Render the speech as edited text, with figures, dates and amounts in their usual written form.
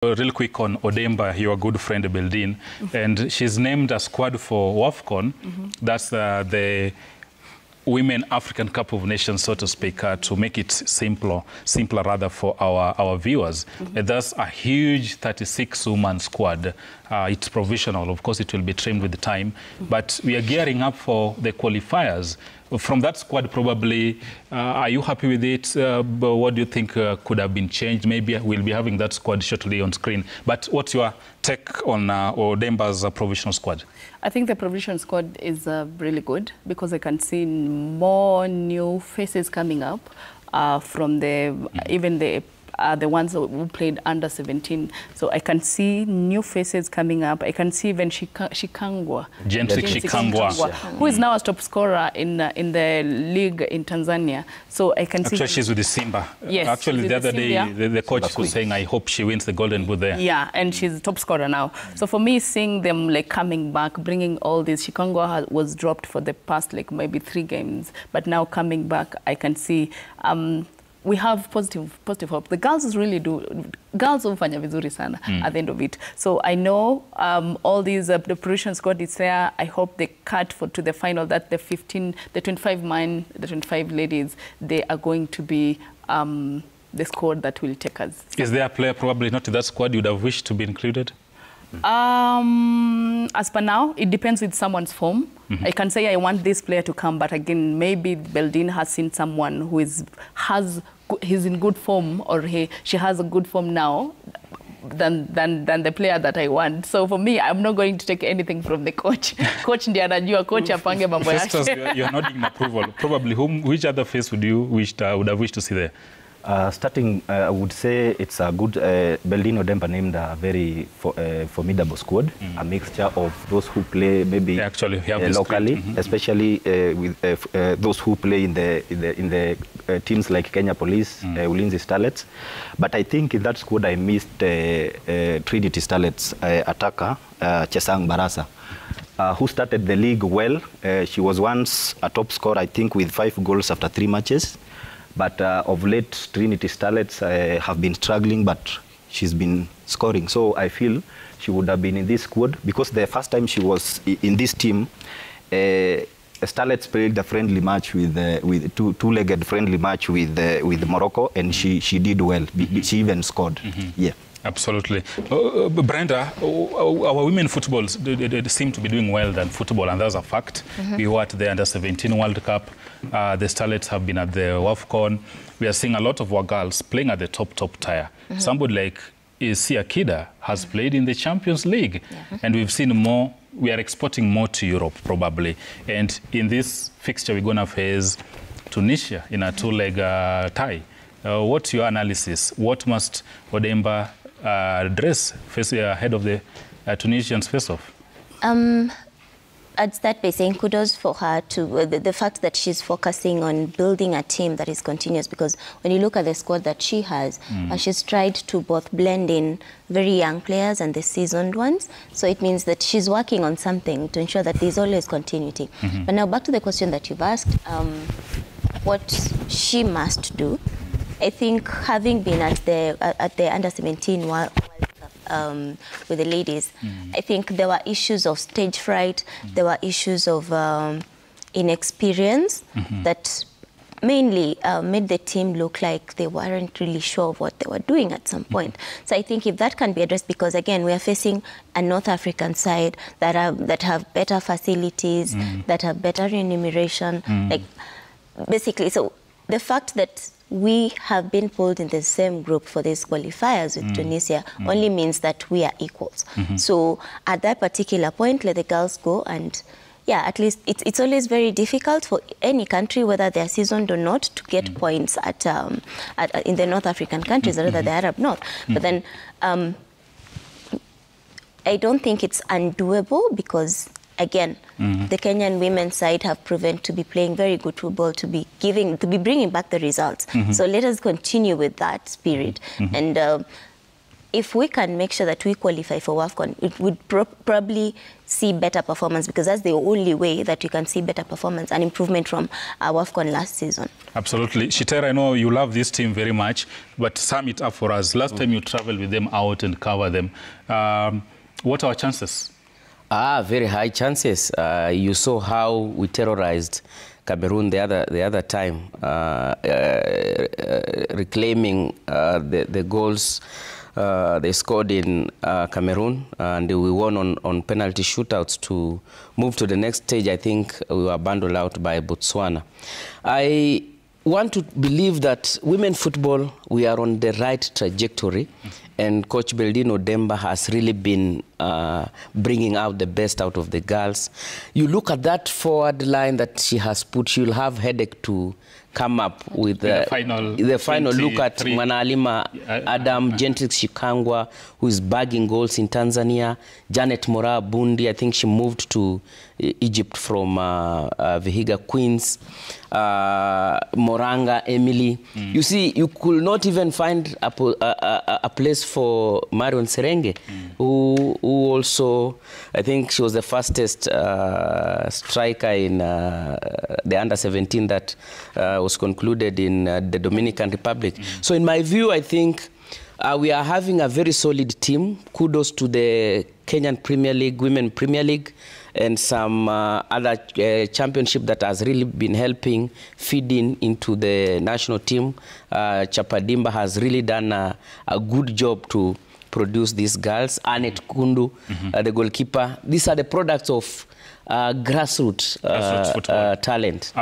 Real quick on Odemba, your good friend Beldin, and she's named a squad for WAFCON. That's the Women African Cup of Nations, so to speak, to make it simpler rather for our viewers. That's a huge 36-woman squad. It's provisional, of course it will be trimmed with the time, but we are gearing up for the qualifiers. From that squad, probably, are you happy with it? But what do you think could have been changed? Maybe we'll be having that squad shortly on screen. But what's your take on Odemba's provisional squad? I think the provisional squad is really good because I can see more new faces coming up from even the ones who played under 17. So I can see new faces coming up. I can see even Shikangwa. Gentrick Shikangwa. Who is now a top scorer in the league in Tanzania. So I can see... Actually, she's with the Simba. Yes. Actually, the other day, the coach was saying, I hope she wins the Golden Boot there. Yeah, and she's a top scorer now. So for me, seeing them like coming back, bringing all this, Shikangwa was dropped for the past like maybe 3 games. But now coming back, I can see... we have positive hope. The girls girls hufanya vizuri sana at the end of it. So I know all these the provision squad is there. I hope they cut to the final, that the 25 ladies, they are going to be the squad that will take us. Is there a player probably not in that squad you would have wished to be included? As per now, it depends with someone's form. I can say I want this player to come, but again, maybe Beldin has seen someone who he's in good form, or she has a good form now than the player that I want. So for me, I'm not going to take anything from the coach. Coach ndiye anajua, coach apange mambo yake. You're nodding in approval. Probably which other face would you would have wished to see there? Starting, I would say it's a good, Beldin Odemba named a very formidable squad, a mixture of those who play maybe locally, especially with those who play in the teams like Kenya Police, Ulinzi Starlets. But I think in that squad I missed Trinity Starlets attacker, Chesang Barasa, who started the league well. She was once a top scorer, I think, with 5 goals after 3 matches. But of late, Trinity Starlets have been struggling, but she's been scoring. So I feel she would have been in this squad because the first time she was in this team, Starlets played a friendly match with two-legged friendly match with Morocco, and she did well. She even scored. Yeah. Absolutely. Brenda, our women football, they seem to be doing well than football, and that's a fact. We were at the Under-17 World Cup. The Starlets have been at the WAFCON. We are seeing a lot of our girls playing at the top tier. Somebody like Isia Kida has played in the Champions League, and we've seen more. We are exporting more to Europe, probably. And in this fixture, we're going to face Tunisia in a 2-leg tie. What's your analysis? What must Odemba address ahead of the Tunisians face-off? I'd start by saying kudos for her to the fact that she's focusing on building a team that is continuous, because when you look at the squad that she has, she's tried to both blend in very young players and the seasoned ones. So it means that she's working on something to ensure that there's always continuity. But now back to the question that you've asked, what she must do. I think having been at the Under-17 World Cup with the ladies, I think there were issues of stage fright, there were issues of inexperience that mainly made the team look like they weren't really sure of what they were doing at some point. So I think if that can be addressed, because again, we are facing a North African side that have better facilities, that have better remuneration, like basically. So the fact that we have been pulled in the same group for these qualifiers with Tunisia only means that we are equals. So at that particular point, let the girls go, and yeah, at least it's always very difficult for any country, whether they're seasoned or not, to get points in the North African countries, or rather the Arab North. But then I don't think it's undoable, because again, the Kenyan women's side have proven to be playing very good football, to be bringing back the results. So let us continue with that spirit. And if we can make sure that we qualify for WAFCON, it would probably see better performance, because that's the only way that you can see better performance and improvement from WAFCON last season. Absolutely. Shitera, I know you love this team very much, but sum it up for us. Last time you traveled with them out and cover them. What are our chances? Very high chances. You saw how we terrorized Cameroon the other time, reclaiming the goals they scored in Cameroon, and we won on penalty shootouts to move to the next stage. I think we were bundled out by Botswana. I want to believe that women football, we are on the right trajectory, and Coach Beldine Odemba has really been bringing out the best out of the girls. You look at that forward line that she has put, she'll have headache to come up with the final look at Mwanaalima Adam, Gentrix Shikangwa, who is bagging goals in Tanzania, Janet Mora Bundi, I think she moved to Egypt from Vihiga Queens, Moranga Emily. You see, you could not even find a place for Marion Serenge, who also, I think she was the fastest striker in the under-17 that was concluded in the Dominican Republic. So in my view, I think we are having a very solid team. Kudos to the Kenyan Premier League, Women Premier League, and some other championship that has really been helping feeding into the national team. Chapadimba has really done a good job to produce these girls. Annette Kundu, the goalkeeper. These are the products of grassroots talent.